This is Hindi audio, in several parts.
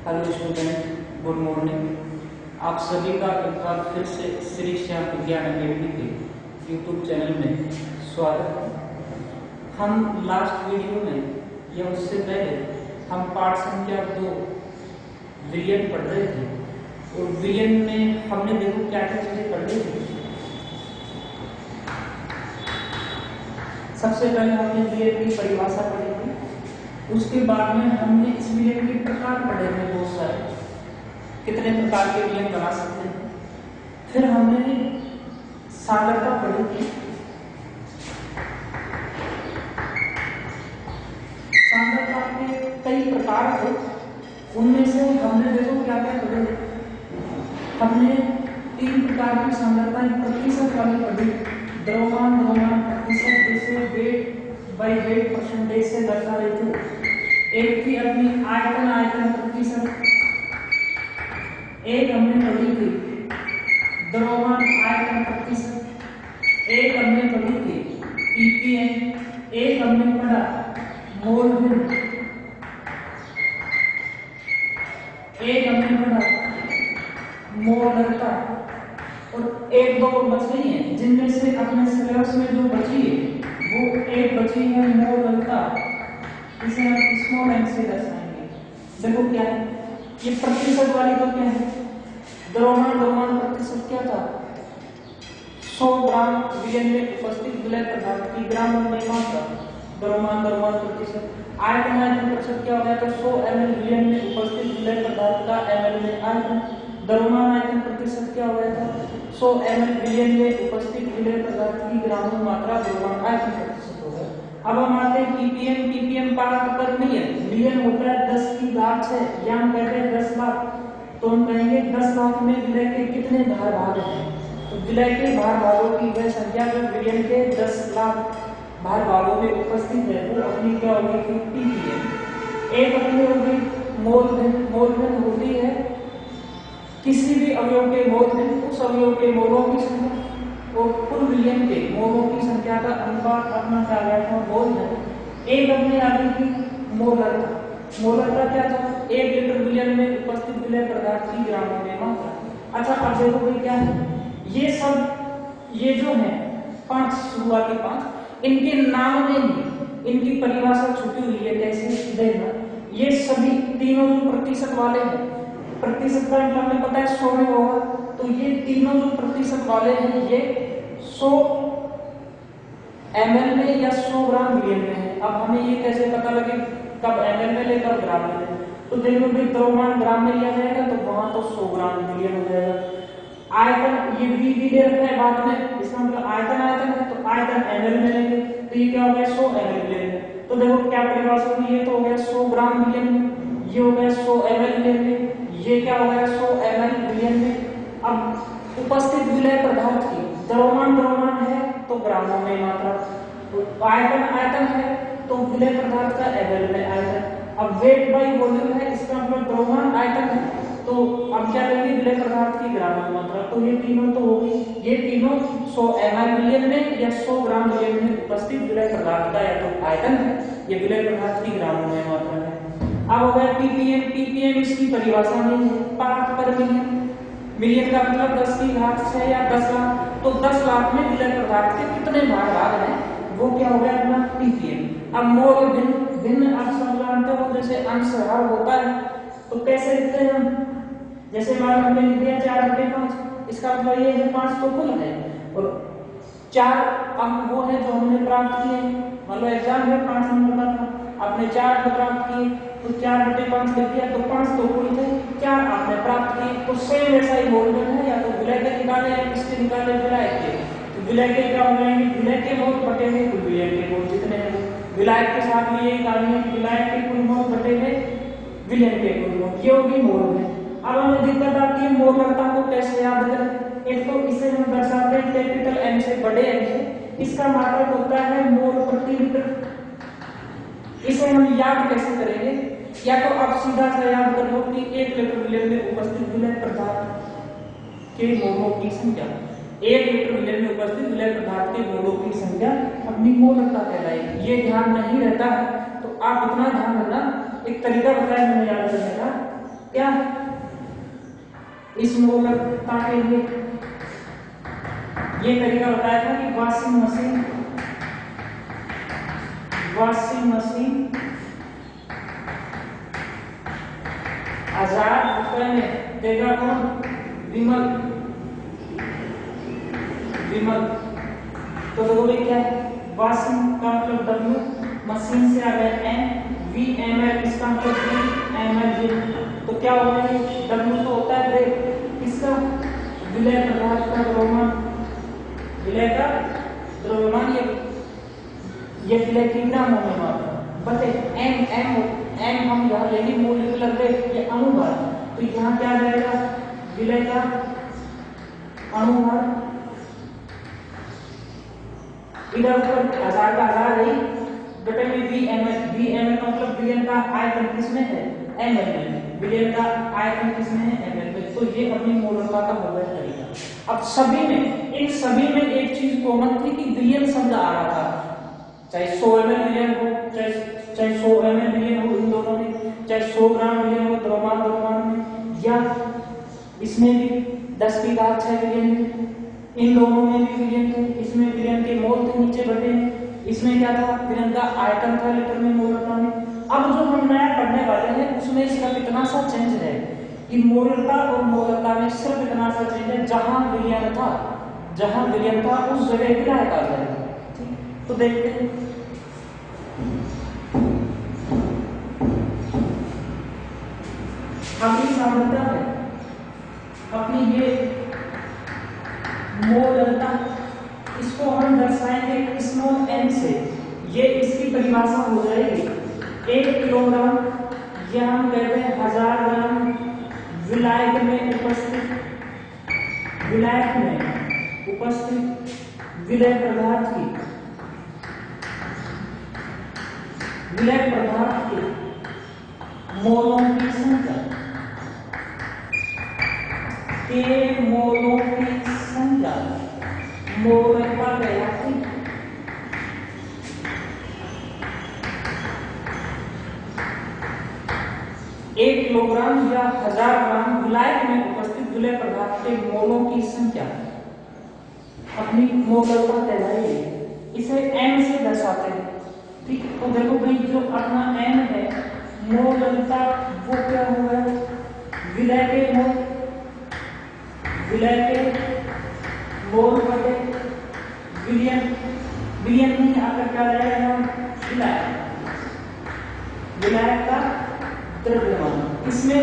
Hello student, good morning. आप सभी का एक बार फिर से श्री श्याम विज्ञान अकेडमी के यूट्यूब चैनल में स्वागत है। हम लास्ट वीडियो में या उससे पहले हम पाठ संख्या 2 विलयन पढ़ रहे थे और विलयन में हमने देखो क्या क्या चीजें पढ़ रही थी। सबसे पहले हमने विलयन की परिभाषा पढ़ी थी, उसके बाद में हमने इस विलयन के प्रकार पढ़े थे, बहुत सारे, कितने प्रकार के विलयन बना सकते हैं। फिर हमने सांद्रता पढ़ी थी। सांद्रता के कई प्रकार थे, उनमें से हमने देखो क्या क्या पढ़े थे। हमने 3 प्रकार की सांद्रताएं प्रतिशत वाली पढ़ी। द्रव्यमान प्रतिशत, जिसे वेट बाई वेट परसेंटेज से दर्शा रही थी। एक थी अपनी आयतन प्रतिशत, एक हमने पढ़ी थी द्रव्यमान आयतन प्रतिशत, एक हमने पढ़ी थी पीपीएम, एक हमने पढ़ा मोल भिन्न, एक हमने पढ़ा मोलरता, और एक दो बच गई है, जिनमें से अपने सिलेबस में जो बची है वो एक बची है मोलरता, इसे हम स्मॉल एम से दर्शाएंगे। देखो क्या है ये प्रतिशत वाली, तो क्या है द्रव्यमान प्रतिशत क्या था 100 ग्राम विलयन में उपस्थित विलय पदार्थ की ग्राम में मात्रा। द्रव्यमान प्रतिशत। आयतन प्रतिशत क्या हो गया था 100 ml विलयन में उपस्थित विलय पदार्थ का ml में आयतन। द्रव्यमान आयतन प्रतिशत क्या हो गया था 100 ml विलयन में उपस्थित विलय पदार्थ की ग्राम में मात्रा द्रव्यमान आयतन प्रतिशत हो गया। अब हम आते हैं पीपीएम पार्ट पर मिलियन होता है 10 की घात 6, या हम कहते हैं 10 लाख, तो हम कहेंगे 10 लाख में विलय के कितने भाग हैं। तो विलय के भागों की वह संख्या जो विलयन के 10 लाख भागों में उपस्थित है वो अपनी क्या होगी पीपीएम। एक अपनी होगी मोल भिन्न होती है किसी भी अवयव के मोल भिन्न, उस अवयव के मोलों की संख्या और कुल विलयन के मोलों की संख्या का अनुपात अपना क्या गया था मोल है। एक अपने आगे की मोलरता क्या था 1 लीटर विलयन में उपस्थित विलय पदार्थ की ग्रामों में मात्रा। अच्छा अब देखो भाई क्या है ये सब, ये जो है 5 शुरुआती 5, इनके नाम में ही इनकी परिभाषा छुपी हुई है। कैसे देखना, ये सभी तीनों जो प्रतिशत वाले हैं, प्रतिशत का हमें पता है 100 में होगा, तो ये तीनों जो प्रतिशत वाले हैं ये 100 ml में या 100 ग्राम विलयन में है। अब हमें ये कैसे पता लगे कब ml में ले कब ग्राम में ले, तो देखो भाई द्रव्यमान ग्राम में लिया जाएगा तो वहां तो 100 ग्राम विलयन हो जाएगा। आयतन ये भी दे रखा है बाद में, इसका मतलब आयतन है तो आयतन ml में लेंगे, तो ये क्या हो गया 100 ml विलयन में। तो देखो क्या परिभाषा हुई, ये तो हो गया 100 ग्राम विलयन में, ये हो गया 100 ml विलयन में, ये क्या हो गया 100 ml विलयन में। अब उपस्थित विलय पदार्थ की द्रव्यमान है तो ग्रामों में मात्रा, तो आयतन है तो विलय पदार्थ का ml में आयतन। अब वेट बाई वॉल्यूम है, इसका मतलब द्रव्यमान आयतन है, तो अब क्या लेंगे विलय पदार्थ की ग्राम में मात्रा। तो ये तीनों तो होगी, ये तीनों 100 ml विलयन में या 100 ग्राम विलयन में उपस्थित विलय पदार्थ का या तो आयतन है या विलय पदार्थ की ग्राम में मात्रा है। अब हो गया पीपीएम इसकी परिभाषा में है पार्ट पर मिलियन। मिलियन का मतलब 10 की घात 6 या 10 लाख, तो 10 लाख में विलय पदार्थ के कितने भाग हैं वो क्या हो गया अपना पीपीएम। अब मोल भिन्न आप सब जानते हो, जैसे अंश हर होता है तो कैसे लिखते हैं हम, जैसे मान हमने लिख दिया 4/5, इसका मतलब ये है 5 तो कुल है और 4 अंक वो है जो हमने प्राप्त किए। मान लो एग्जाम में 5 नंबर का था, आपने 4 अंक प्राप्त किए तो 4/5 लिख दिया, तो 5 तो कुल थे, 4 आपने प्राप्त किए। तो सेम वैसा ही मोल भिन्न है, या तो विलय के निकाले या किसके निकाले विलय के, तो विलय के क्या हो जाएंगे विलय के मोल बटेंगे कुल विलय के मोल जितने हैं। विलायक के साथ भी यही कहानी है, विलायक के कुल मोल बटेंगे विलयन के कुल मोल, ये होगी मोल भिन्न। अब हमें दिक्कत आती है मोलरता को कैसे याद करें। एक तो इसे हम दर्शाते हैं कैपिटल एम से बड़े एम से, इसका मात्रक होता है मोल प्रति लीटर। इसे हम याद कैसे करेंगे, या तो आप सीधा सा याद कर लो कि 1 लीटर विलयन में उपस्थित विलय पदार्थ के मोलों की संख्या, 1 लीटर विलयन में उपस्थित विलय पदार्थ के मोलों की संख्या अपनी मोलरता कहलाएगी। ये ध्यान नहीं रहता है तो आप इतना ध्यान रखना, एक तरीका बताया मैंने याद करने का क्या इस मोलकता के लिए ये तरीका बताया था कि वॉशिंग मशीन 1000 रुपए में देगा कौन? विमल। तो देखो भाई क्या है, वॉशिंग का मतलब W, मशीन से आ गया M, VML इसका मतलब VML। तो क्या होगा ये W तो होता है ब्रेक, इसका विलय पदार्थ का द्रव्यमान, विलय का द्रव्यमान ये विलय की ग्राम में मात्रा बटे M हम यहाँ लेंगे मोलिकुलर वेट, ये अणुभार। तो यहाँ क्या आ जाएगा? विलय का अणुभार इधर ऊपर 1000 का 1000 है बटे में VML का मतलब विलयन का आयतन किसमें है? ml में। विलयन का आयतन किसमें है? ml में। तो ये अपनी मोलरता का हो गया तरीका। अब इन सभी में एक चीज कॉमन थी कि विलयन शब्द आ रहा था, चाहे 100 ml विलयन हो, चाहे 100 ml विलयन हो, इन दोनों में, चाहे 100 ग्राम विलयन हो द्रव्यमान में, या इसमें भी 10⁶ विलयन, इन दोनों में भी विलयन थे। इसमें विलयन के मोल थे नीचे बटे में, इसमें क्या था? विलयन का आयतन था लीटर में, मोलरता में। अब जो हम नया पढ़ने वाले हैं उसमें इसका कितना सा चेंज है कि मोलरता और मोलरता में सिर्फ इतना सा चेंज है, जहां विलयन था उस जगह विलायक आ जाएगा। ठीक, तो देखते हैं। अगली सामर्थ्य है अपनी ये मोलरता, इसको हम दर्शाएंगे स्मॉल n से। ये इसकी परिभाषा हो जाएगी 1 किलोग्राम, या हम कहते हैं 1000 ग्राम विलायक में उपस्थित विलय पदार्थ की मोलों की संख्या मोलरता कहलाती है। 1 किलोग्राम या 1000 ग्राम विलायक में उपस्थित विलय पदार्थ के मोलों की संख्या अपनी मोलरता कहलाएगी। इसे m से दर्शाते हैं। ठीक, तो देखो भाई जो अपना m है मोलरता, वो क्या हुआ? विलय के मोल बटे विलयन नहीं आकर क्या रहेगा? विलायक का द्रव्यमान, इसमें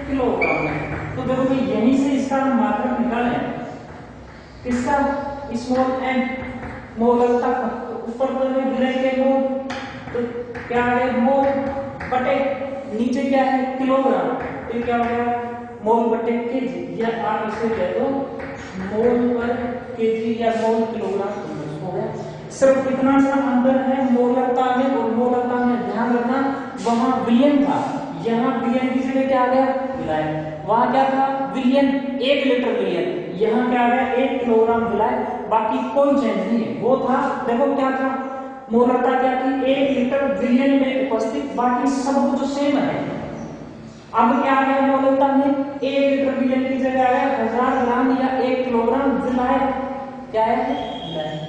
किलोग्राम है। तो देखो भाई यहीं से इसका मात्रक निकाले, किसका? स्मॉल m मोलरता का, ऊपर तो विलय के मोल, तो क्या है? मोल बटे नीचे क्या है? किलोग्राम। तो क्या हो गया? मोल बटे केजी, या आप इसे कह दो मोल पर केजी या मोल किलोग्राम हो गया। सिर्फ इतना सा अंतर है मोलरता में और मोलरता में। ध्यान रखना, वहां विलयन था, यहाँ विलयन की जगह क्या आ गया? विलायक। वहां क्या था? विलयन, 1 लीटर विलयन, यहाँ क्या आ गया? 1 किलोग्राम विलायक। बाकी कोई चेंज नहीं है। वो था, देखो क्या था? मोलरता क्या थी? 1 लीटर विलयन में उपस्थित, बाकी सब कुछ सेम है। अब क्या आ गया? मोलरता में 1 लीटर विलयन की जगह आ गया 1000 ग्राम या 1 किलोग्राम विलायक। क्या है? विलायक।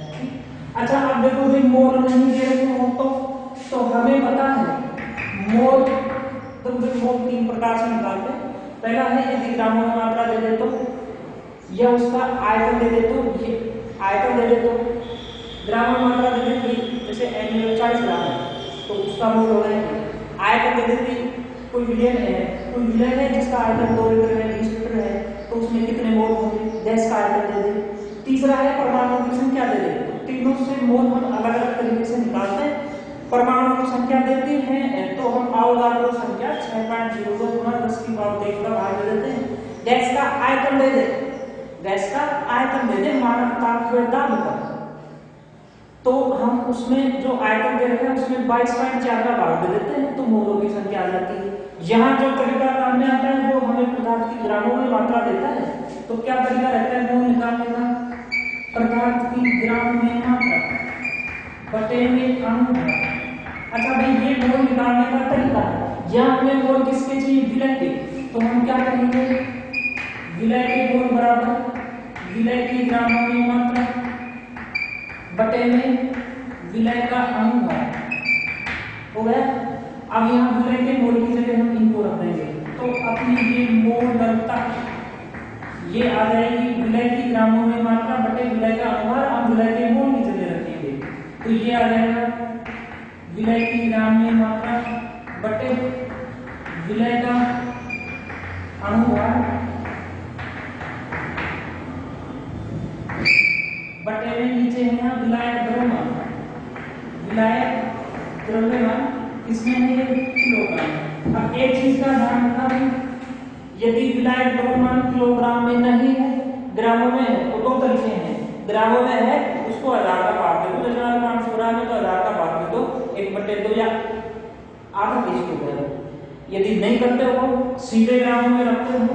अच्छा, अब देखो भाई मोल नहीं दे रहे हो तो हमें पता है मोल, तो मोल 3 प्रकार से निकालते हैं। पहला है यदि ग्रामों में मात्रा दे दे तो, या उसका आयतन दे दे तो, ये आयतन दे दे तो, ग्राम में मात्रा दे देती, जैसे एनएल 40 ग्राम है तो उसका मोल हो रहा है। आयतन दे देती, कोई विलयन है जिसका आयतन 2 लीटर है, 20 लीटर है, तो उसमें कितने मोल होंगे? गैस का आयतन दे दे। तीसरा है परमाणु की संख्या दे दे। तो तीनों से मोल हम अलग अलग तरीके से निकालते हैं। परमाणु की संख्या देती है तो हम अवोगाड्रो संख्या 6.02 गुना 10⁻³ का भाग दे देते हैं। गैस का आयतन दे दे मानक तापीय दाब पर, तो हम उसमें जो आयतन दे रहे हैं उसमें 22.4 का भाग दे देते हैं, तो मोलों की संख्या आ जाती है। यहाँ जो तरीका काम में आता है वो हमें पदार्थ की ग्रामों में मात्रा देता है। तो क्या तरीका रहता है मोल निकालने का? पदार्थ की ग्राम में मात्रा बटे में अणु। अच्छा भाई, ये मोल निकालने का तरीका है। यहाँ हमें मोल किसके चाहिए? विलय के। तो हम क्या करेंगे, विलय के मोल बराबर विलय की ग्रामों मात्रा बटे में विलय का अनुभाग हो गया। अब यहाँ विलय के मोल की जगह हम इनको रख देंगे, तो अपनी ये मोलता ये आ जाएगी विलय की ग्रामों में मात्रा बटे विलय का अनुभाग। अब विलय के मोल की जगह रखेंगे तो ये आ जाएगा विलय की ग्राम में मात्रा बटे विलय का अनुभाग बटे में नीचे है यहाँ विलायक द्रव्यमान। विलायक द्रव्यमान इसमें है किलोग्राम। अब एक चीज का ध्यान रखना, यदि विलायक द्रव्यमान किलोग्राम में नहीं है, ग्रामों में है, तो दो तरीके हैं। ग्रामों में है उसको 1000 का भाग दे दो, 500 ग्राम है तो 1000 का भाग दे दो 1/2 या आधा केजी हो गया। यदि नहीं करते हो सीधे ग्रामों में रखते हो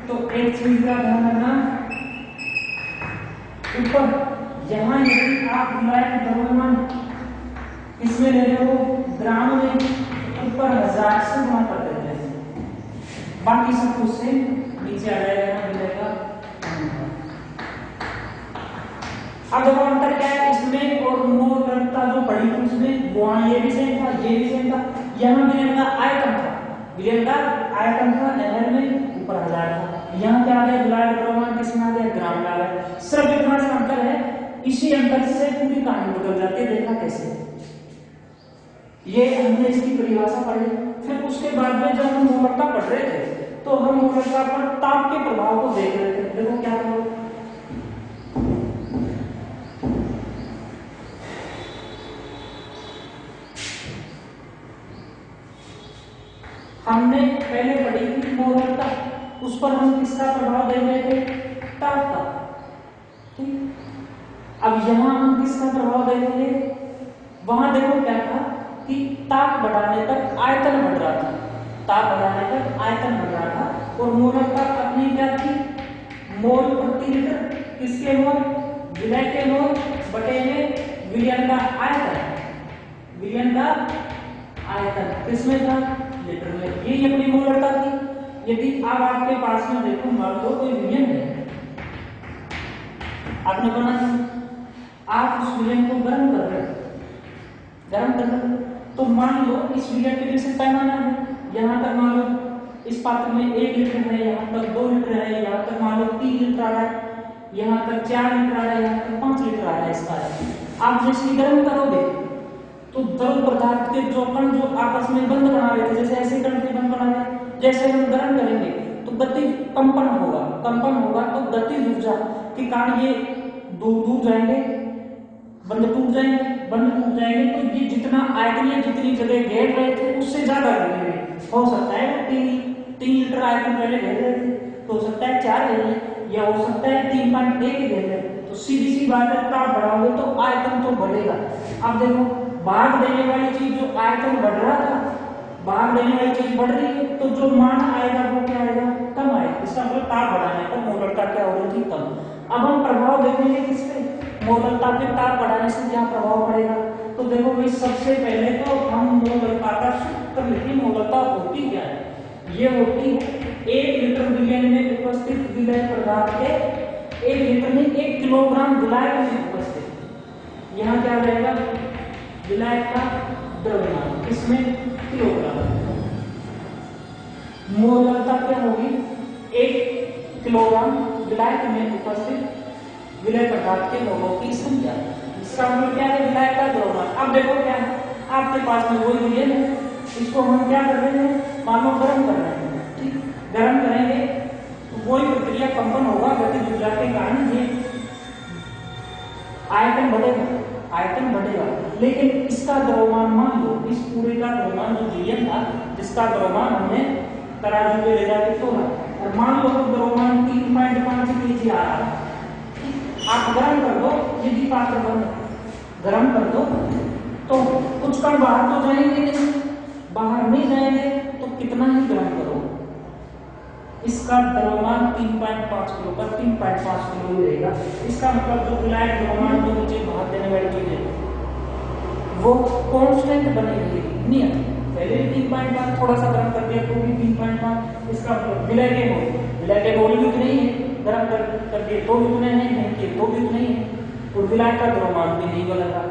तो एक चीज का ध्यान रखना, ऊपर यहाँ यदि आप विलायक द्रव्यमान इसमें ले रहे हो ग्राम में, ऊपर 1000 से गुणा कर देते हैं, बाकी सब कुछ से नीचे आ जाएगा विलय का। अब देखो अंतर क्या है इसमें और मोलता जो पड़ी थी उसमें, वहां ये भी सेम था ये भी सेम था। यहाँ विलय का आयतन था, विलय का आयतन था nl में, ऊपर 1000 था। यहाँ क्या आ गया विलायक द्रव्यमान किसमें आ गया, ग्राम में आ गया। सिर्फ इतना सा अंतर है, इसी अंतर से पूरी कहानी बदल जाती है। देखा कैसे, ये हमने इसकी परिभाषा पढ़ी, फिर उसके बाद में जब हम मोलकता पढ़ रहे थे तो हम मोलकता पर ताप के प्रभाव को देख रहे थे। देखो क्या करो, हमने पहले पढ़ी थी मोलकता, उस पर हम किसका प्रभाव देख रहे थे, ताप का। ठीक, अब यहाँ हम किसका प्रभाव देखेंगे, वहां देखो क्या था कि ताप बढ़ाने पर आयतन बढ़ रहा था, ताप बढ़ाने पर आयतन बढ़ रहा था। और मोलकता अपनी क्या थी, मोल प्रति लीटर, किसके मोल, विलय के मोल बटे में विलयन का आयतन, विलयन का आयतन किसमें था, लीटर में। ये अपनी मोलकता थी। यदि अब आपके पास में देखो मान लो कोई विलयन है, आपने बना, आप उस विलयन को गर्म कर रहे, गर्म कर रहे, तो मान लो इस विलयन के जैसे पैमाना है, यहाँ तक मान लो इस पात्र में 1 लीटर है, यहाँ तक 2 लीटर है, यहाँ तक मान लो 3 लीटर आ रहा है, यहाँ तक 4 लीटर आ रहा है, यहाँ तक 5 लीटर आ रहा है इसका है। आप जैसे गर्म करोगे तो द्रव पदार्थ के जो कण जो आपस में बंद बना रहे थे, जैसे ऐसे कण के बंद बना रहे, जैसे हम गर्म करेंगे तो गति कंपन होगा, कंपन होगा तो गति ऊर्जा के कारण ये दूर दूर जाएंगे, बंद टूट जाएंगे, बंद टूट जाएंगे, तो ये जितना आयतन या जितनी जगह घेर रहे थे उससे ज्यादा घेरेंगे। हो सकता है 3 लीटर आयतन पहले घेर रहे थे, तो हो सकता है 4 घेर, या हो सकता है 3.1 घेर रहे। तो सीधी सी बात है, ताप बढ़ाओगे तो आयतन तो बढ़ेगा। अब देखो भाग देने वाली चीज जो आयतन बढ़ रहा था, भाग देने वाली चीज बढ़ रही है, तो जो मान आएगा वो क्या आएगा, कम आएगा। इसका मतलब ताप बढ़ाने पर मोलकता क्या हो रही थी, कम। अब हम प्रभाव देखेंगे किस पे, मोलकता पे ताप बढ़ाने से क्या प्रभाव पड़ेगा। तो देखो भाई सबसे पहले तो हम मोलकता का सूत्र लिखें, मोलकता होती क्या है, ये होती है 1 लीटर विलयन में उपस्थित विलय पदार्थ के 1 लीटर में 1 किलोग्राम विलायक में उपस्थित, यहाँ क्या रहेगा विलायक का द्रव्यमान, इसमें किलोग्राम। मोलकता क्या होगी, 1 किलोग्राम विलायक में उपस्थित विलय पदार्थ के मोलों की संख्या। इसका मतलब क्या है, विलायक का द्रव्यमान। अब देखो क्या है, आपके पास में वही विलयन है, इसको हम क्या कर रहे हैं, मानो गर्म कर रहे हैं। ठीक, गर्म करेंगे तो वही प्रक्रिया कंपन होगा, गति ऊर्जा के कारण ये आयतन बढ़ेगा, आयतन बढ़ेगा। लेकिन इसका द्रव्यमान मान लो, इस पूरे का द्रव्यमान जो विलयन था, जिसका द्रव्यमान हमने तराजू पे ले जाके तोला, और मान लो तो द्रव्यमान 3.5 kg आ रहा है। आप गर्म कर दो, यदि पात्र बंद गर्म कर दो तो कुछ कण बाहर तो जाएंगे नहीं, बाहर नहीं जाएंगे तो कितना ही गर्म करो, इसका द्रव्यमान 3.5 किलो का 3.5 किलो ही रहेगा। इसका मतलब जो विलायक द्रव्यमान जो नीचे भाग देने वाली चीज है वो कांस्टेंट बनी रहेगी, नियत। पहले भी 3.5, थोड़ा सा गर्म कर दिया तो भी 3.5। इसका मतलब विलय के मोल भी उतने ही है, गर्म कर दिए तो भी उतने हैं, नहीं किए तो भी उतने ही है। और विलय का द्रव्यमान भी नहीं बदल रहा,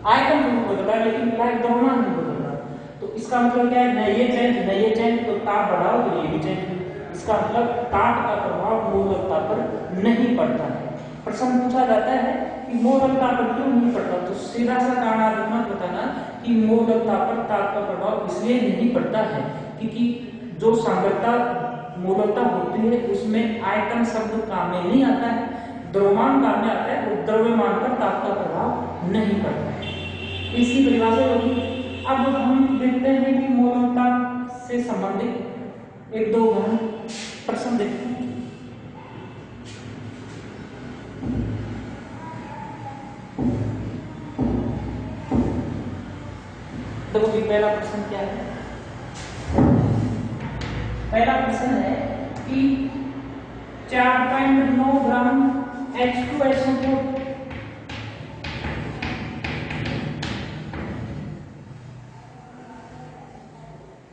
आयतन जरूर बदल रहा है लेकिन विलय का द्रव्यमान नहीं बदल रहा। तो इसका मतलब क्या है, न ये चेंज तो ताप बढ़ाओ तो ये भी चेंज। इसका मतलब ताप का प्रभाव मोलकता पर नहीं पड़ता है। प्रश्न पूछा जाता है कि मोलकता पर क्यों नहीं पड़ता, तो सीधा सा कारण आप इतना बताना कि मोलकता पर ताप का प्रभाव इसलिए नहीं पड़ता है क्योंकि जो सांद्रता मोलकता होती है उसमें आयतन शब्द काम में नहीं आता है, द्रव्यमान काम में आता है, और द्रव्यमान पर ताप का प्रभाव नहीं पड़ता है। इसकी परिभाषा होगी। अब हम देखते हैं कि मोलकता से संबंधित एक दो उदाहरण प्रश्न देखते हैं। देखो भी पहला प्रश्न क्या है। पहला प्रश्न है कि 4.9 ग्राम H2SO4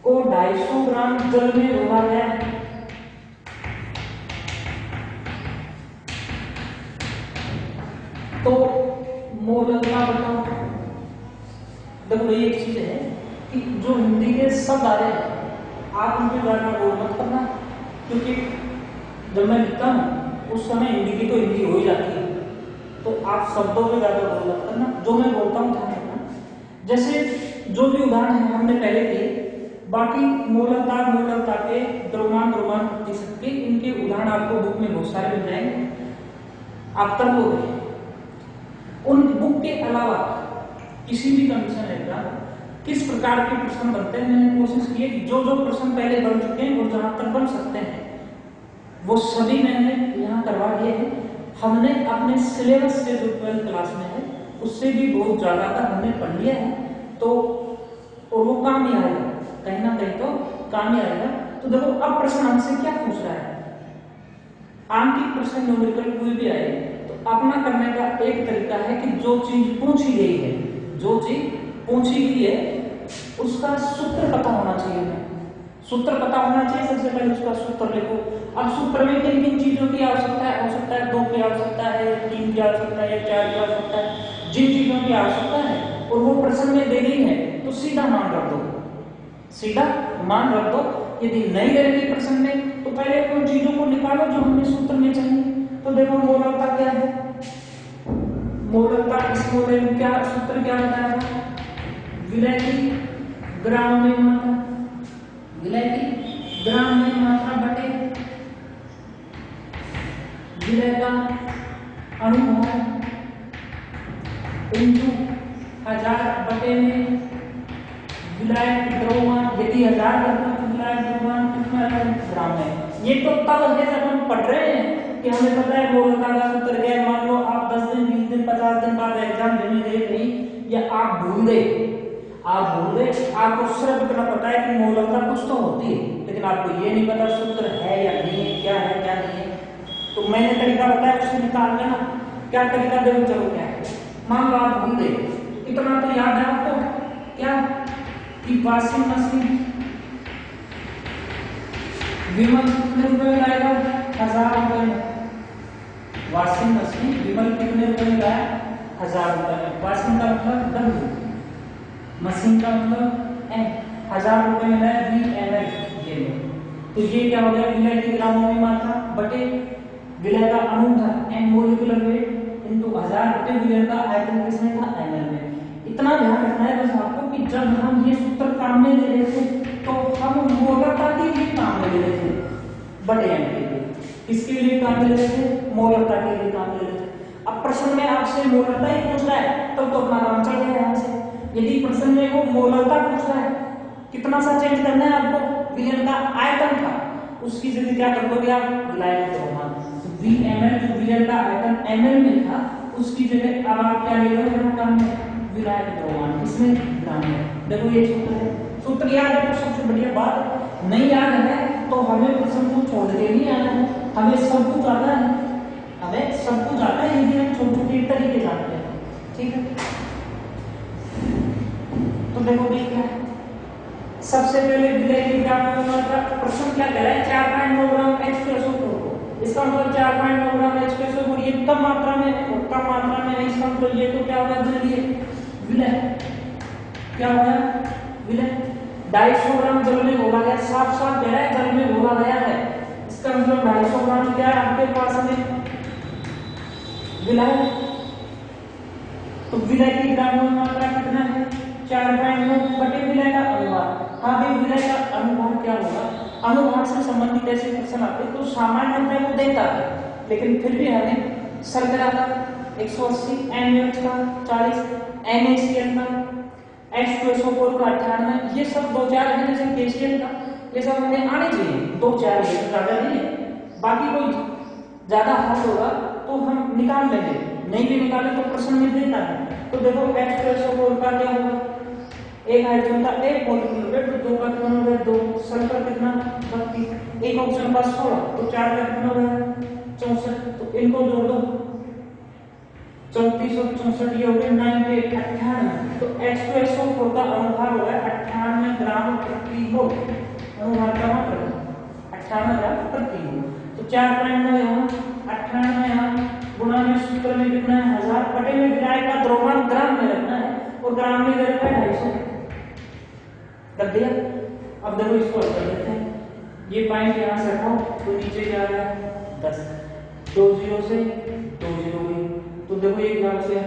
को 250 ग्राम जल में घोला गया है, तो मोलकता बताओ। देखो ये एक चीज है कि जो हिंदी के शब्द आ रहे हैं आप उनके ज्यादा गौर मत करना, क्योंकि जब मैं लिखता हूँ उस समय हिंदी की तो हिंदी हो ही जाती है, तो आप शब्दों पे ज्यादा गौर मत करना, जो मैं बोलता हूँ ध्यान रखना। जैसे जो भी उदाहरण है हमने पहले किए, बाकी मोलकता के द्रव्यमान प्रतिशत के इनके उदाहरण आपको बुक में बहुत सारे मिल जाएंगे, आप कर लोगे। उन बुक के अलावा किसी भी कंडीशन एग्जाम किस प्रकार के प्रश्न बनते हैं, मैंने कोशिश की है कि जो जो प्रश्न पहले बन चुके हैं और जहां तक बन सकते हैं वो सभी मैंने यहाँ करवा दिए हैं। हमने अपने सिलेबस से जो 12th क्लास में है उससे भी बहुत ज्यादा का हमने पढ़ लिया है, तो और वो काम ही आएगा, कहीं ना कहीं तो काम ही आएगा। तो देखो अब प्रश्न हमसे क्या पूछ रहा है, आंतरिक प्रश्न न्यूमेरिकल कोई भी आए तो अपना करने का एक तरीका है कि जो चीज पूछी गई है, जो चीज पूछी गई है उसका सूत्र पता होना चाहिए। हमें सूत्र पता होना चाहिए, सबसे पहले उसका सूत्र लिखो। अब सूत्र में किन किन चीजों की आवश्यकता है, हो सकता है 2 की आवश्यकता है, 3 की आवश्यकता है, 4 की आवश्यकता है, जिन चीजों की आवश्यकता है और वो प्रश्न में दे गई है तो सीधा मान रख दो, सीधा मान रख दो। यदि नहीं दे रही प्रश्न में तो पहले उन चीजों को निकालो जो हमें सूत्र में चाहिए। तो देखो मोलकता क्या है, मोलकता इस मॉडल में क्या सूत्र क्या बताया था, विलय की ग्राम में मात्रा, विलय की ग्राम में मात्रा बटे विलय का अनुभाग इंटू 1000 बटे में विलय द्रव्यमान। यदि 1000 करते तो विलय द्रव्यमान कितना ग्राम है। ये तो तब है जब हम पढ़ रहे हैं कि हमें पता है मोलकता का सूत्र क्या है। मान लो आप 10 दिन 20 दिन 50 दिन बाद एग्जाम देने गए नहीं, या आप भूल गए, आपको सिर्फ इतना पता है कि मोलकता कुछ तो होती है, लेकिन आपको ये नहीं पता सूत्र है या नहीं है, क्या है क्या नहीं है। तो मैंने तरीका बताया उससे निकाल लेना। क्या तरीका देखो, चलो क्या है। मान लो आप भूल गए, इतना तो याद है आपको क्या कि वॉशिंग मशीन विमल कितने रुपए में लाएगा, 1000 रुपए में। वॉशिंग मशीन विमल कितने रुपए में लाया, 1000 रुपए में। वॉशिंग का मतलब W, मशीन का मतलब M, 1000 रुपए में लाया VML ये लो। तो ये क्या हो गया, विलय की ग्रामों में मात्रा बटे विलय का अनुभाग M मोलिकुलर वेट इनटू 1000 बटे विलय का आयतन किसमें था, ml में। इतना ध्यान रखना है बस आपको कि जब हम ये सूत्र काम में ले रहे थे तो हम मोलकता के लिए काम में ले रहे थे बटे M के लिए। किसके लिए काम ले रहे थे, मोलकता के लिए काम ले रहे थे। अब प्रश्न में आपसे मोलकता ही पूछ रहा है तब तो अपना काम चल गया यहाँ से। यदि प्रश्न में वो मोलकता पूछ रहा है, कितना सा चेंज करना है आपको, विलयन का आयतन था उसकी जगह क्या कर दोगे आप, विलय का द्रव्यमान। VML जो विलयन का आयतन ml में था उसकी जगह अब आप क्या ले रहे हो काम में, विलय का द्रव्यमान किसमें, ग्राम में। देखो ये सूत्र है, सूत्र याद है तो सबसे बढ़िया बात। नहीं याद है तो हमें प्रश्न को छोड़ के नहीं आना है, हमें सब कुछ आता है, हमें सब कुछ आता है यदि हम छोटे तरीके जानते हैं, ठीक है। तो देखो भी क्या है, सबसे पहले विलय की ग्राम मात्रा प्रश्न क्या कह रहा है 4.9 ग्राम H2SO4 को, इसका मतलब 4.9 ग्राम H2SO4 ये कम मात्रा में है, इसका मतलब ये तो क्या होगा जलीय विलय, क्या होगा विलय 250 ग्राम जल में घोला गया, साफ साफ कह रहा है जल में घोला गया है, इसका मतलब 250 ग्राम क्या है आपके पास में विलय, तो विलय की ग्राम मात्रा कितना है 4.9 बटे विलय का अनुभाग। हाँ भाई विलय का अनुभाग क्या होगा, अनुभाग से संबंधित ऐसे प्रश्न आते तो सामान्य में वो देता है, लेकिन फिर भी हमें शर्करा का 180, NaOH का 40, NaCl का H2SO4 का 98, ये सब 2-4 है जैसे KCl का, ये सब हमें आने चाहिए 2-4 ये ज्यादा नहीं है, बाकी कोई ज्यादा हाथ होगा तो हम निकाल लेंगे, नहीं भी निकाले तो प्रश्न में देता है। तो देखो H2SO4 का क्या होगा, एक हाइड्रोजन का एक मॉलिक्यूल वेट, तो 2 का कितना हो गया 2, सल्फर कितना 32, एक ऑक्सीजन का 16, तो 4 का कितना हो गया 64, तो इनको जोड़ दो 34 और 64 ये हो गए 98, तो H2SO4 का अनुभाग हो गया 98 ग्राम प्रति मोल, अनुभाग का मात्रा 98 ग्राम प्रति मोल, तो 4.9 यहाँ 98 यहाँ गुणा में सूत्र में कितना है 1000 बटे में विलय का द्रव्यमान ग्राम में रखना है और ग्राम में दे रखा है 250 कर दिया। अब देखो इसको हल कर देते हैं, ये पॉइंट यहाँ से रखो तो नीचे जा रहा है 10, 2 0 से 2 0 गई, तो देखो ये क्या बच गया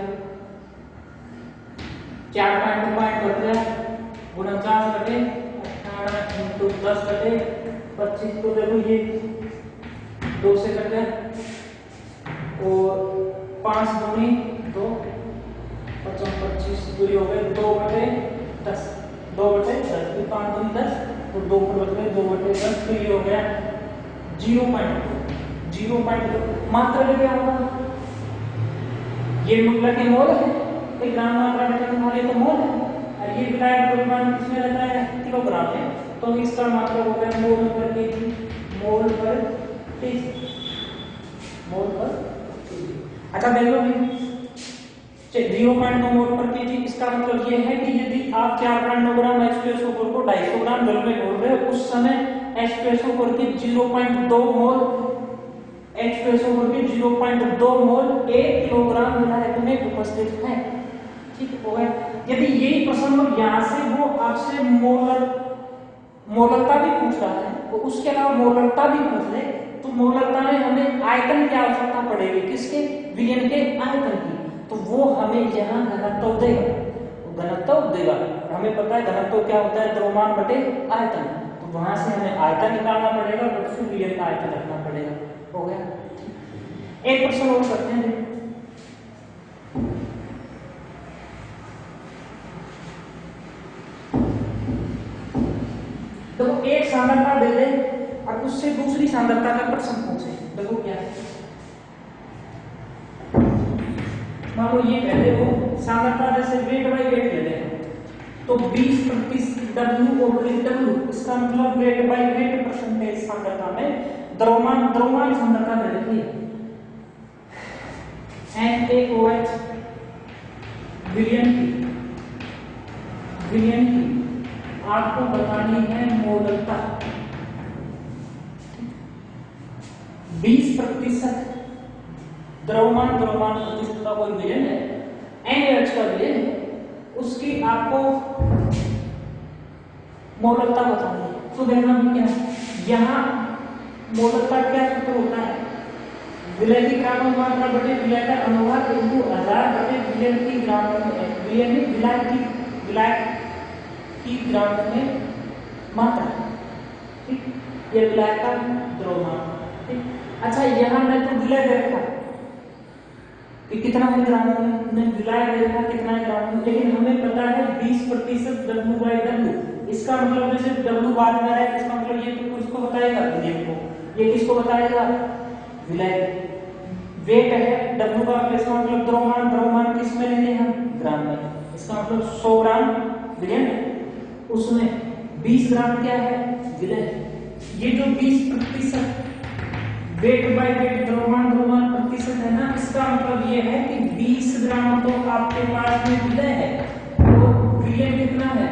4 पॉइंट बच गया 49 बटे 18 इंटू 10 बटे 25, तो देखो ये 2 से कट गया और 5 दूनी 2 25 दूरी हो गए 2 बटे 10, 2 बटे 10, 5 दूनी 10 और 2 बच गए 2 बटे 10, तो ये हो गया 0.2 मात्रा में क्या होगा, ये मुल्ला के मोल है, एक ग्राम मात्रा में हमारे तो मोल है, और ये विलायक द्रव्यमान किसमें रहता है किलोग्राम में, तो इसका मात्रा हो गया मोल पर केजी, मोल पर केजी, मोल पर केजी। अच्छा देख लो 0.9 मोल पर केजी, इसका मतलब ये है कि यदि आप 4.9 ग्राम H2SO4 को 250 ग्राम जल में घोल रहे हो, उस समय H2SO4 की 0.2 मोल H2SO4 की 0.2 मोल 1 किलोग्राम विलायक में उपस्थित है, ठीक हो गया। यदि यही प्रश्न यहाँ से वो आपसे मोलरता भी पूछ रहा है, तो उसके अलावा मोलरता भी पूछ ले, तो मोलरता में हमें आयतन की आवश्यकता पड़ेगी, किसके विलयन के आयतन की, तो वो हमें यहाँ घनत्व देगा, हमें पता है घनत्व क्या होता है द्रव्यमान बटे आयतन, तो वहां से हमें आयतन निकालना पड़ेगा और फिर विलयन का आयतन रखना पड़ेगा, हो गया। एक प्रश्न और करते हैं, देखो एक सांद्रता दे दे और उससे दूसरी सांद्रता का प्रश्न पूछे, देखो क्या है, मान लो ये कहते हो सांद्रता जैसे वेट बाई वेट ले लें, तो 20% W/W, इसका मतलब वेट बाई वेट परसेंटेज सांद्रता में द्रव्यमान सांद्रता दे रखी है NaOH विलयन की आपको बतानी है मोलरता, 20% द्रव्यमान प्रतिशत का कोई विलयन है, NaOH का विलयन है, उसकी आपको मोलरता बतानी है। तो देखना क्या यहाँ मोलरता क्या सूत्र होता है, विलय की ग्राम मात्रा बटे विलय का अनुपात इंटू 1000 बटे विलयन की ग्राम की ग्राम में मात्रा, ठीक, ये विलय का द्रव्यमान, ठीक। अच्छा यहाँ मैं तो विलय दे रखा कि कितना है ग्राम में, विलय दे रखा कितना है ग्राम में, लेकिन हमें पता है 20% W/W, इसका मतलब जैसे W बाद में है, इसका मतलब ये तो किसको बताएगा विलयन को, ये किसको बताएगा विलय, वेट है W का, इसका मतलब द्रव्यमान किस में लेंगे हम ग्राम में, इसका मतलब 100 ग्राम विलयन, उसमें 20 ग्राम क्या है विलय, ये जो 20% वेट बाय वेट द्रव्यमान प्रतिशत है ना, इसका मतलब ये है कि 20 ग्राम तो आपके पास में विलय है, तो विलयन कितना है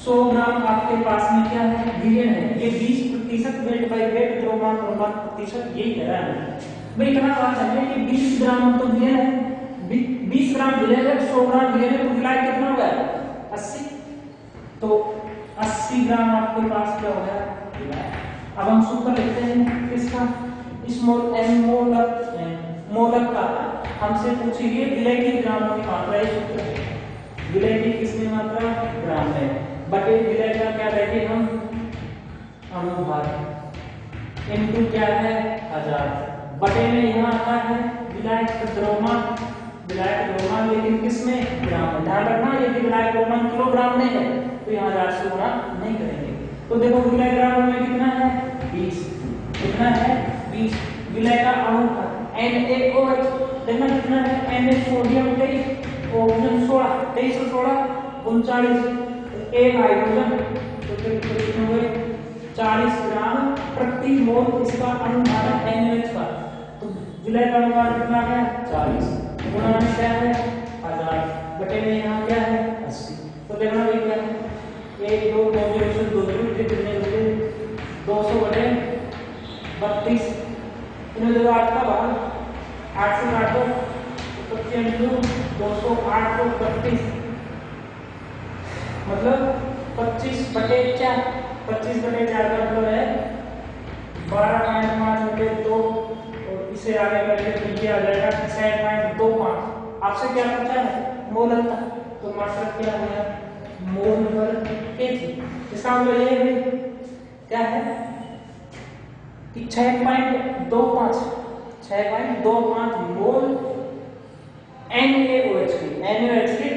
100 ग्राम आपके पास में क्या है, विलयन है। ये 20% वेट बाय वेट, द्रव्यमान द्रव्यमान प्रतिशत, यही कह रहा है भाई। इतना बात है कि 20 ग्राम तो विलयन है, 20 ग्राम विलयन है, 100 ग्राम विलयन है, तो विलायक कितना हो गया 80। तो 80 ग्राम आपके पास क्या हो गया विलायक। अब हम सूत्र लिखते हैं किसका, स्मॉल एम मोलक का। हमसे पूछिए विलय की ग्राम में मात्रा, ये सूत्र है। विलय की किसमें मात्रा, ग्राम में, बटे विलय का क्या लेंगे हम, अनुभाग इनटू क्या है 1000, बटे में यहाँ आता है विलायक द्रव्यमान, विलायक द्रव्यमान लेकिन किसमें, ग्राम में। ध्यान रखना यदि विलायक द्रव्यमान किलोग्राम में है तो यहाँ 1000 से गुणा नहीं करेंगे। तो देखो विलय ग्राम में कितना है 20, कितना है 20। विलय का अणु NaOH देखना कितना है, Na सोडियम 23, ऑक्सीजन 16, 23 और 16 39, एक हाइड्रोजन, तो फिर कितने हुए 40 ग्राम प्रति मोल इसका अनुपात है NaOH का। तो विलय का अनुपात कितना है 40, गुणा में क्या है 1000, बटे में यहाँ क्या है 80। तो देखना भाई क्या है 1 2 2 कितने होते 200 बटे 32, इन्हें जो 8 का भाग 8 से काटो 25 200 8 को 32, मतलब 25 बटे 4, 25 बटे 4 का मतलब है 12.5 बटे 2, और इसे आगे करके नीचे आ जाएगा 6.25। आपसे क्या पूछा है मोलकता, तो मात्रा क्या हो गया मोल पर केजी। इसका मतलब ये है क्या है कि 6.25 मोल NaOH की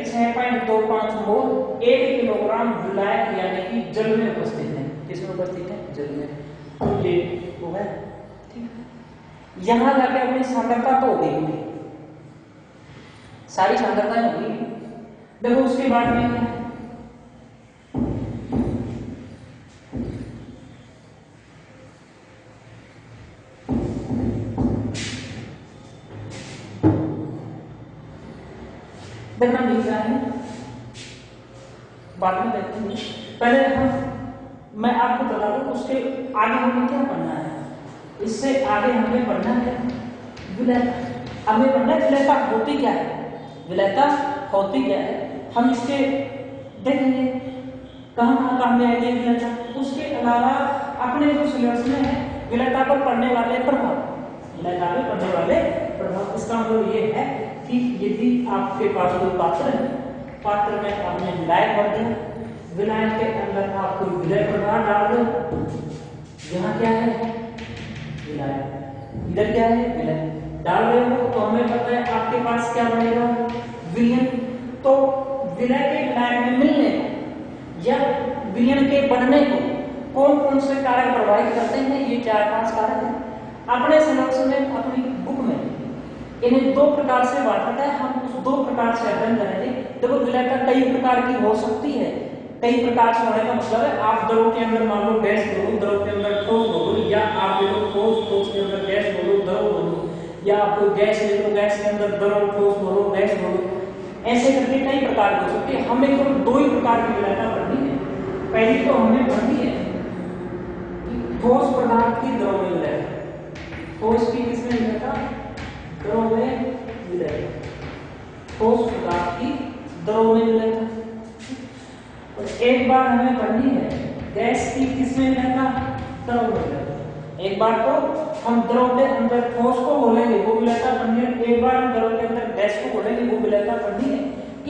6.25 मोल 1 किलोग्राम विलायक यानी कि जल में उपस्थित है। किसमें उपस्थित है, जल में। तो ये हो गया ठीक। यहां जाके अपनी सांद्रता तो हो गई, सारी सांद्रताएं हो गई। देखो उसके बाद में क्या है, देखना लिख रहा है बाद में देखते हैं। पहले मैं आपको बता दूं उसके आगे हमें क्या पढ़ना है, इससे आगे हमें पढ़ना है विलयता। हमें पढ़ना है विलयता होती क्या है, विलयता होती क्या है, हम इसके देखेंगे कहाँ काम में आएगी विलयता। उसके अलावा अपने जो सिलेबस में है विलयता पर पढ़ने वाले प्रभाव, विलयता पर पढ़ने वाले प्रभाव। इसका मतलब ये है कि यदि आपके पास कोई पात्र है, पात्र में आपने विलायक भर दिया, विलायक के अंदर आप कोई विलय प्रभाव डाल दो, यहाँ क्या है विलायक, इधर क्या है विलय डाल रहे हो, तो हमें पता है आपके पास क्या बनेगा विलयन। तो विलय के विलायक में मिलने या विलयन के बनने को कौन कौन से कारक प्रभावित करते हैं, ये 4-5 कारक हैं। अपने सिलेबस में अपनी बुक में इन्हें 2 प्रकार से बांटा है, हम उस 2 प्रकार से अध्ययन करेंगे। देखो विलयता कई प्रकार की हो सकती है, कई प्रकार से होने का मतलब है आप द्रव के अंदर मान लो गैस भरो, द्रव के अंदर ठोस भरो, या आप ले लो ठोस के अंदर गैस भरो द्रव भरो, या आप कोई गैस ले लो गैस के अंदर द्रव ठोस भरो गैस भरो, ऐसे करके कई प्रकार की हो सकती है। हमें केवल 2 ही प्रकार की विलयता पढ़नी है। पहली तो हमें पढ़नी है ठोस पदार्थ की द्रव में विलयता, ठोस की किसमें विलयता, द्रव में विलयता, ठोस पदार्थ की द्रव में विलयता। और एक बार हमें पढ़नी है गैस की किसमें विलयता, द्रव में विलयता। एक बार तो हम द्रव के अंदर ठोस को बोलेंगे वो विलयता पढ़नी है, एक बार हम द्रव के अंदर गैस को बोलेंगे वो विलयता पढ़नी है।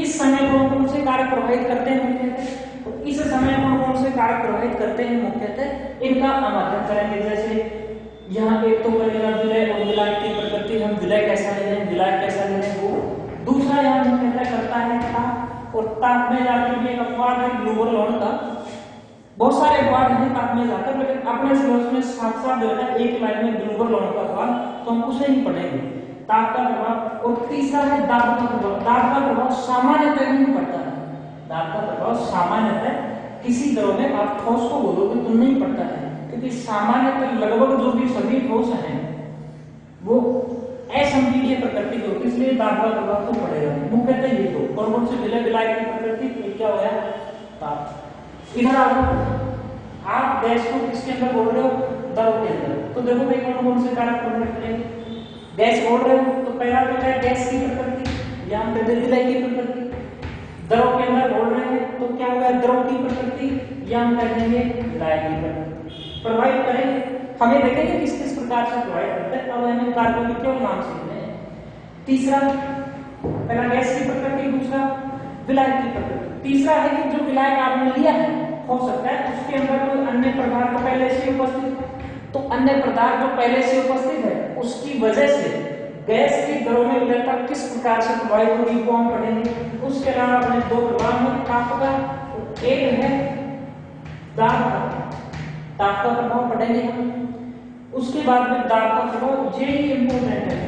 इस समय कौन कौन से कारक प्रभावित करते हैं मुख्यतः, तो इस समय कौन कौन से कारक प्रभावित करते हैं मुख्यतः, इनका हम अध्ययन करेंगे। जैसे यहाँ एक तो करेगा विलय और विलायक की प्रकृति, हम विलय कैसा ले रहे हैं विलायक कैसा ले रहे हैं वो। दूसरा यहाँ मुख्यतः करता है ताप, और ताप में जाकर भी एक अपवाद है ग्लोबल वार्मिंग का, बहुत सारे अपवाद हैं ताप में जाकर, लेकिन अपने सिलेबस में साथ जो है एक लाइन में ग्लोबल वार्मिंग का अपवाद, तो हम उसे ही पढ़ेंगे ताप का प्रभाव। और तीसरा है दाब का प्रभाव। दाब का प्रभाव सामान्यतः नहीं पड़ता है, दाब का प्रभाव सामान्यतः किसी द्रव में आप ठोस को बोलोगे तो नहीं पड़ता है, क्योंकि सामान्यतः लगभग जो भी सभी ठोस हैं वो असंपीडीय प्रकृति की होती है, इसलिए दाब का प्रभाव तो पड़ेगा। मुख्यतः ये दो कौन कौन से विलय विलायक की प्रकृति, क्या हो गया ताप। इधर आ जाओ, आप गैस को किसके अंदर बोल रहे हो, द्रव के अंदर। तो देखो भाई कौन कौन से कारक प्रभावित करेंगे। गैस बोल रहे हो तो पहला तो क्या है, गैस की प्रकृति, यहाँ पे विलय की प्रकृति। द्रव के अंदर बोल रहे हैं तो क्या होगा, द्रव की प्रकृति, या हम कह देंगे विलय की प्रकृति। प्रभावित करेंगे, हमें देखेंगे किस किस प्रकार से प्रभावित करते हैं। अब हमें कारकों के केवल नाम सीखने हैं। तीसरा, पहला गैस की प्रकृति, दूसरा विलय की प्रकृति। तीसरा है कि जो विलय आपने लिया है, हो सकता है उसके अंदर कोई अन्य पदार्थ पहले से उपस्थित है, तो अन्य पदार्थ जो पहले से उपस्थित है उसकी वजह से गैस की द्रव में विलयता किस प्रकार से प्रभावित होगी वो हम पढ़ेंगे। उसके अलावा अपने दो प्रभाव में ताप का, एक है दाब का, ताप का प्रभाव पढ़ेंगे हम। उसके बाद में दाब का प्रभाव, ये ही इंपोर्टेंट है।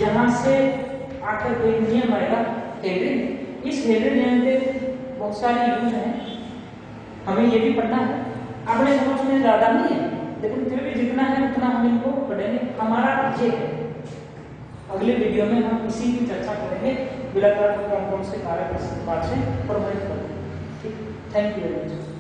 यहाँ से आकर एक नियम आएगा हेनरी। इस हेनरी नियम के बहुत सारे यूज हैं, हमें ये भी पढ़ना है। अपने समझ में ज्यादा नहीं है लेकिन फिर भी जितना है उतना हम इनको पढ़ेंगे। हमारा ये है, अगले वीडियो में हम इसी की चर्चा करेंगे, विलयता को कौन कौन से कारक इस प्रकार से प्रभावित करते हैं। ठीक, थैंक यू वेरी मच।